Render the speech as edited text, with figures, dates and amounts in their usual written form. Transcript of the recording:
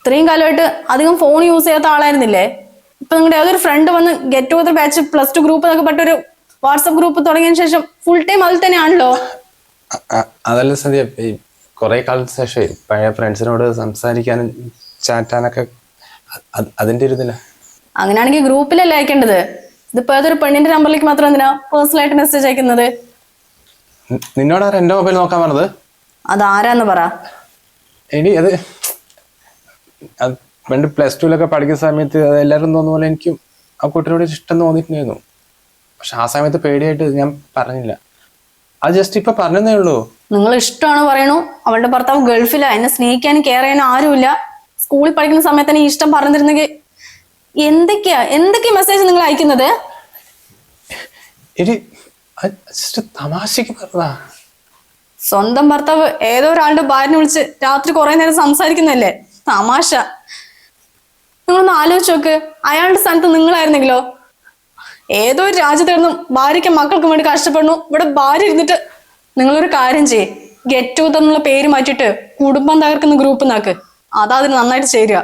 ഇത്രയും കാലമായിട്ട് അധികം ഫോൺ യൂസ് ചെയ്യാത്ത ആളായിരുന്നില്ലേ? ഇപ്പൊ നിങ്ങളുടെ ഏതൊരു ഫ്രണ്ട് വന്ന് ഗെറ്റ് ടുഗദർ ബാച്ച് +2 ഗ്രൂപ്പ് എന്നൊക്കെ പറഞ്ഞൊരു വാട്സപ്പ് ഗ്രൂപ്പ് തുടങ്ങിയതിനു ശേഷം ഫുൾ ടൈം അതിൽ തന്നെയാണല്ലോ. അതല്ല സന്ധ്യ, ഈ കുറെ കാലത്തിന് ശേഷം പഴയ ഫ്രണ്ട്സിനോട് സംസാരിക്കാനും ചാറ്റാനൊക്കെ അതിന്റെ ഒരു ഇതില്ല. അങ്ങനെയാണെങ്കിൽ ഗ്രൂപ്പിലല്ലേ അയക്കേണ്ടത്. ഇതിപ്പോ ഏതൊരു പെണ്ണിന്റെ നമ്പറിലേക്ക് മാത്രം എന്തിനാ പേഴ്സണൽ ആയിട്ട് മെസ്സേജ് അയക്കുന്നത്? നിന്നോടാരാ എന്റെ മൊബൈൽ നോക്കാൻ പറഞ്ഞത്? അതാരാന്ന് പറ. എടി അത് പണ്ട് +2 പഠിക്കുന്ന സമയത്ത് എല്ലാവരും തോന്നുന്ന പോലെ എനിക്കും ആ കുട്ടിയോട് ഇഷ്ടം തോന്നിയിട്ടുണ്ടായിരുന്നു. പക്ഷെ ആ സമയത്ത് പേടിയായിട്ട് ഞാൻ പറഞ്ഞില്ല. അത് ജസ്റ്റ് ഇപ്പൊ പറഞ്ഞതേ ഉള്ളൂ. നിങ്ങൾ ഇഷ്ടമാണ് പറയണു. അവളുടെ ഭർത്താവ് ഗൾഫിലാ, എന്നെ സ്നേഹിക്കാനും കെയർ ചെയ്യാനും ആരുമില്ല. സ്കൂളിൽ പഠിക്കുന്ന സമയത്ത് തന്നെ ഇഷ്ടം പറഞ്ഞിരുന്നെങ്കിൽ എന്തൊക്കെയാ മെസ്സേജ് നിങ്ങൾ അയക്കുന്നത്? എടി ജസ്റ്റ് തമാശക്ക് പറഞ്ഞതാ. സ്വന്തം ഭർത്താവ് ഏതോ ഒരാളുടെ ഭാര്യനെ വിളിച്ച് രാത്രി കുറെ നേരം സംസാരിക്കുന്നല്ലേ തമാശ. നിങ്ങളൊന്ന് ആലോചിച്ച് നോക്ക്, അയാളുടെ സ്ഥാനത്ത് നിങ്ങളായിരുന്നെങ്കിലോ? ഏതോ ഒരു രാജ്യത്ത് നിന്നും ഭാര്യയ്ക്കും മക്കൾക്കും വേണ്ടി കഷ്ടപ്പെടുന്നു. ഇവിടെ ഭാര്യ ഇരുന്നിട്ട് നിങ്ങളൊരു കാര്യം ചെയ്യേ, ഗെറ്റ് ടുഗദർ എന്നുള്ള പേര് മാറ്റിയിട്ട് കുടുംബം തകർക്കുന്ന ഗ്രൂപ്പ് നാക്ക്. അതാ അതിന് നന്നായിട്ട് ചേരുക.